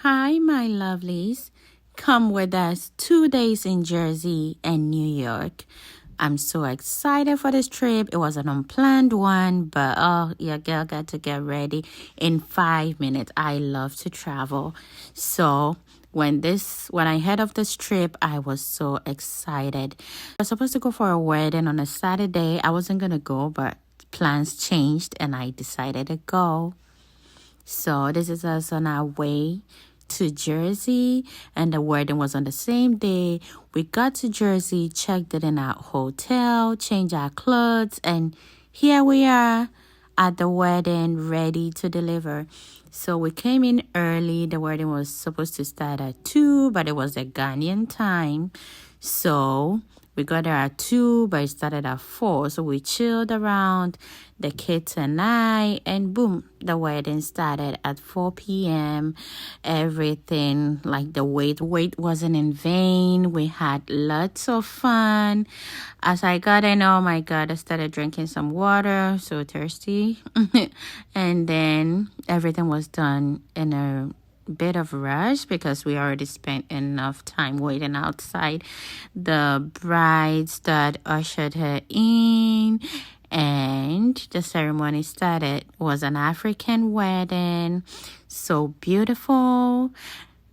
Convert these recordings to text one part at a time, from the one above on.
Hi, my lovelies. Come with us 2 days in Jersey and New York. I'm so excited for this trip. It was an unplanned one, but your girl got to get ready in 5 minutes. I love to travel. So when I heard of this trip, I was so excited. I was supposed to go for a wedding on a Saturday. I wasn't gonna go, but plans changed and I decided to go. So this is us on our way to Jersey, and the wedding was on the same day. We got to Jersey, checked it in our hotel, changed our clothes, and here we are at the wedding, ready to deliver. So we came in early. The wedding was supposed to start at 2, but it was a Ghanaian time. So we got there at 2, but it started at 4. So we chilled around, the kids and I, and boom, the wedding started at 4 p.m. Everything, like the wait wasn't in vain. We had lots of fun. As I got in, oh my God, I started drinking some water, so thirsty. And then everything was done in a bit of rush because we already spent enough time waiting outside. The bride's dad ushered her in and the ceremony started. It was an African wedding, so beautiful.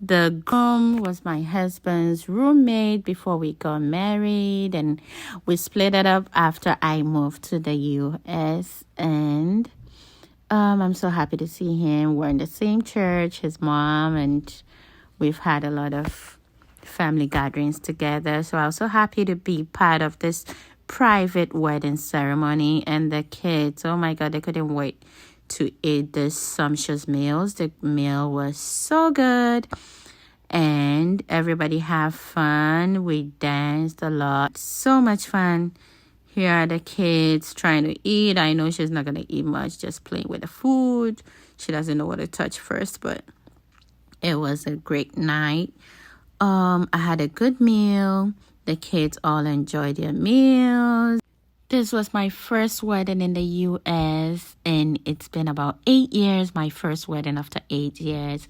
The groom was my husband's roommate before we got married, and we split it up after I moved to the US. And I'm so happy to see him. We're in the same church, his mom, and we've had a lot of family gatherings together. So I was so happy to be part of this private wedding ceremony. And the kids, oh my God, they couldn't wait to eat the sumptuous meals. The meal was so good. And everybody had fun. We danced a lot. So much fun. Here are the kids trying to eat. I know she's not going to eat much, just playing with the food. She doesn't know what to touch first, but it was a great night. I had a good meal. The kids all enjoyed their meals. This was my first wedding in the U.S. and it's been about 8 years, my first wedding after 8 years.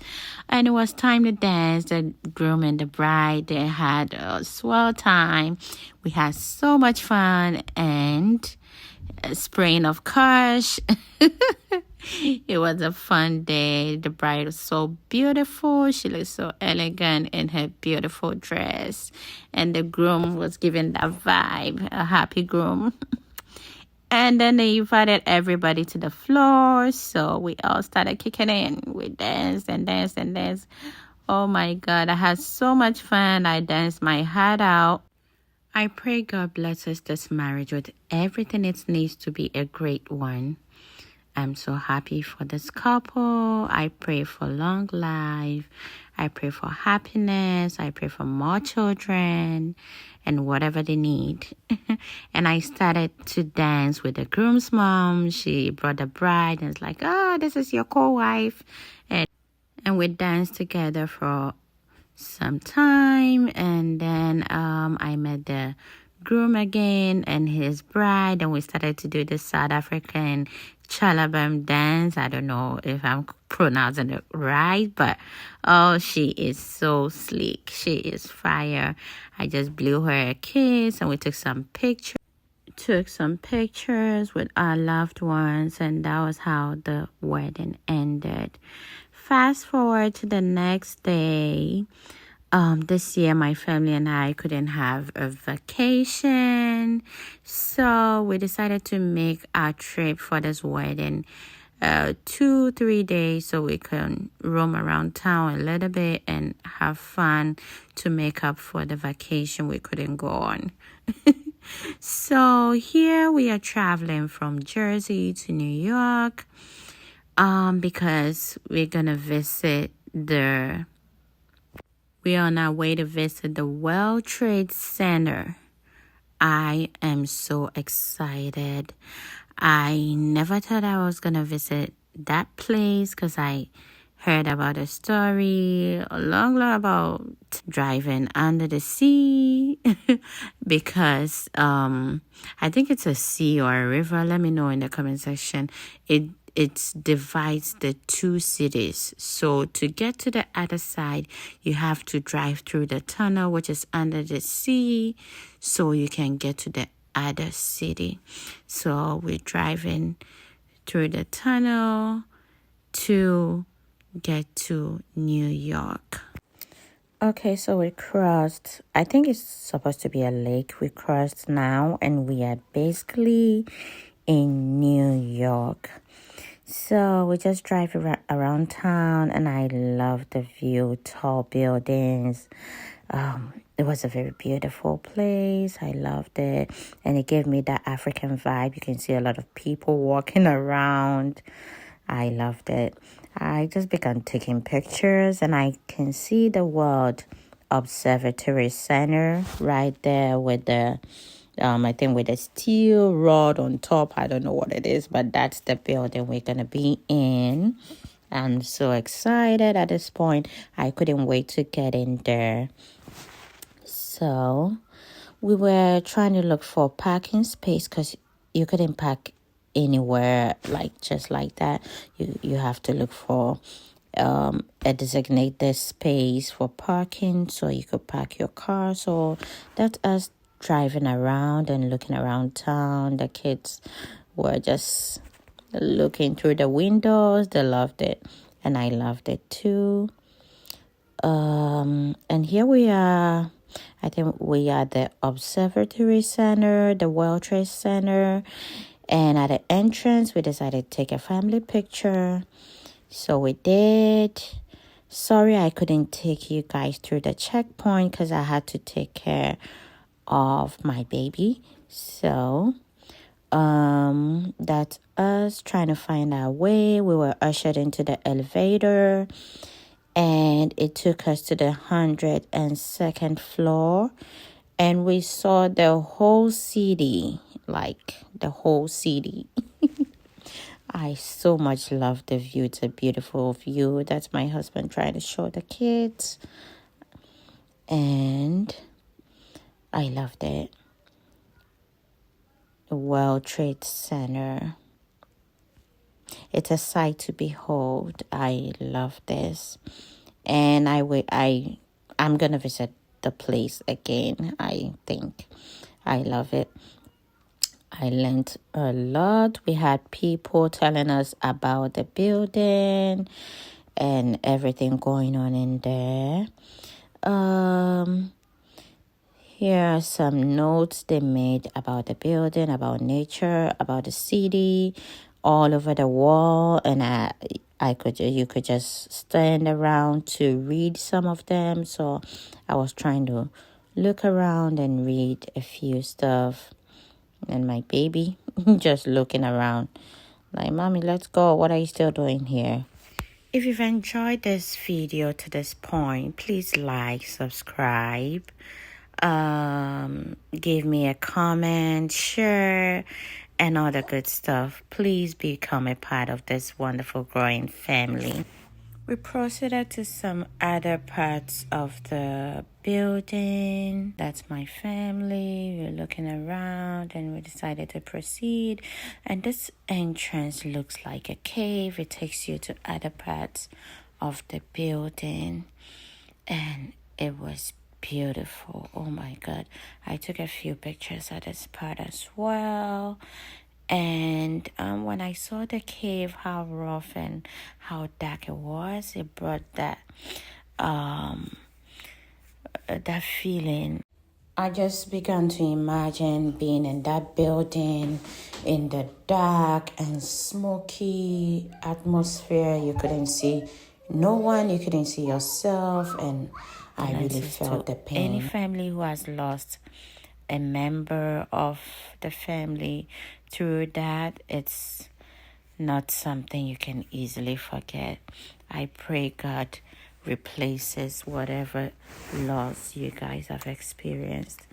And it was time to dance. The groom and the bride, they had a swell time. We had so much fun and spraying of Kush. It was a fun day. The bride was so beautiful. She looked so elegant in her beautiful dress. And the groom was giving that vibe, a happy groom. And then they invited everybody to the floor. So we all started kicking in. We danced and danced and danced. Oh my God, I had so much fun. I danced my heart out. I pray God blesses this marriage with everything it needs to be a great one. I'm so happy for this couple. I pray for long life. I pray for happiness. I pray for more children and whatever they need. And I started to dance with the groom's mom. She brought the bride and it's like, oh, this is your co-wife. And we danced together for some time. And then I met the groom again and his bride, and we started to do the South African Chalabam dance. I don't know if I'm pronouncing it right, but oh, she is so sleek. She is fire. I just blew her a kiss and we took some pictures. With our loved ones, and that was how the wedding ended. Fast forward to the next day. This year, my family and I couldn't have a vacation, so we decided to make our trip for this wedding 2-3 days so we can roam around town a little bit and have fun to make up for the vacation we couldn't go on. So here we are traveling from Jersey to New York because we're gonna we're on our way to visit the World Trade Center. I am so excited. I never thought I was going to visit that place because I heard about a story long about driving under the sea because I think it's a sea or a river. Let me know in the comment section. it divides the two cities. So to get to the other side, you have to drive through the tunnel, which is under the sea, so you can get to the other city. So we're driving through the tunnel to get to New York. Okay, so we crossed, I think it's supposed to be a lake. We crossed now, and we are basically in New York. So we just drive around town, and I love the view, tall buildings. It was a very beautiful place. I loved it, and it gave me that African vibe. You can see a lot of people walking around. I loved it. I just began taking pictures, and I can see the World Observatory Center right there with the I think with a steel rod on top. I don't know what it is, but that's the building we're going to be in. I'm so excited at this point. I couldn't wait to get in there. So we were trying to look for parking space because you couldn't park anywhere just like that. You have to look for a designated space for parking so you could park your car. So that's us driving around and looking around town. The kids were just looking through the windows. They loved it, and I loved it too. And here we are. I think we are at the Observatory Center, the World Trade Center, and at the entrance we decided to take a family picture. So we did. Sorry I couldn't take you guys through the checkpoint because I had to take care of my baby. So that's us trying to find our way. We were ushered into the elevator, and it took us to the 102nd floor, and we saw the whole city, the whole city. I so much love the view. It's a beautiful view. That's my husband trying to show the kids. And I loved it. The World Trade Center. It's a sight to behold. I love this. And I'm going to visit the place again, I think. I love it. I learned a lot. We had people telling us about the building and everything going on in there. Here are some notes they made about the building, about nature, about the city, all over the wall, and you could just stand around to read some of them. So I was trying to look around and read a few stuff. And my baby just looking around like, Mommy, let's go. What are you still doing here? If you've enjoyed this video to this point, please like, subscribe, give me a comment, share, and all the good stuff. Please become a part of this wonderful growing family. We proceeded to some other parts of the building. That's my family. We're looking around and we decided to proceed. And this entrance looks like a cave. It takes you to other parts of the building. And it was beautiful. Oh my God. I took a few pictures at this part as well. And when I saw the cave, how rough and how dark it was, it brought that feeling. I just began to imagine being in that building in the dark and smoky atmosphere. You couldn't see no one, you couldn't see yourself, and I really felt the pain. Any family who has lost a member of the family through that, it's not something you can easily forget. I pray God replaces whatever loss you guys have experienced.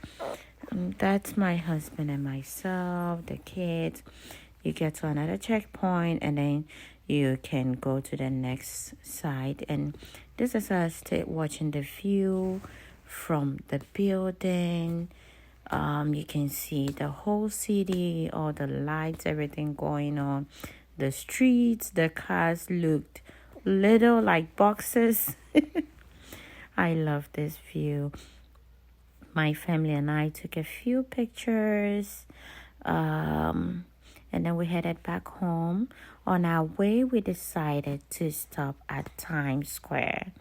That's my husband and myself, the kids. You get to another checkpoint and then you can go to the next side. And this is us watching the view from the building. You can see the whole city, all the lights, everything going on. The streets, the cars looked little like boxes. I love this view. My family and I took a few pictures. And then we headed back home. On our way, we decided to stop at Times Square.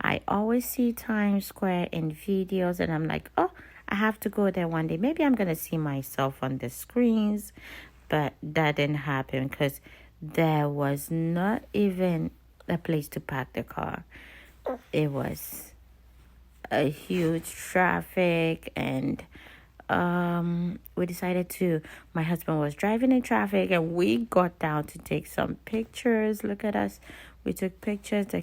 I always see Times Square in videos, and I'm like, oh, I have to go there one day. Maybe I'm going to see myself on the screens, but that didn't happen because there was not even a place to park the car. It was a huge traffic, and we decided to, my husband was driving in traffic, and we got down to take some pictures. Look at us, we took pictures. The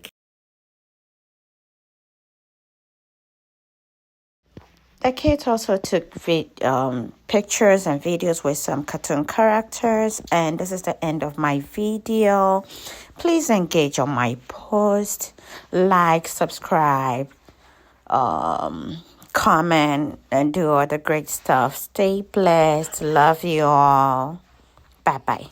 kids also took pictures and videos with some cartoon characters. And this is the end of my video. Please engage on my post, like, subscribe, comment, and do all the great stuff. Stay blessed. Love you all. Bye-bye.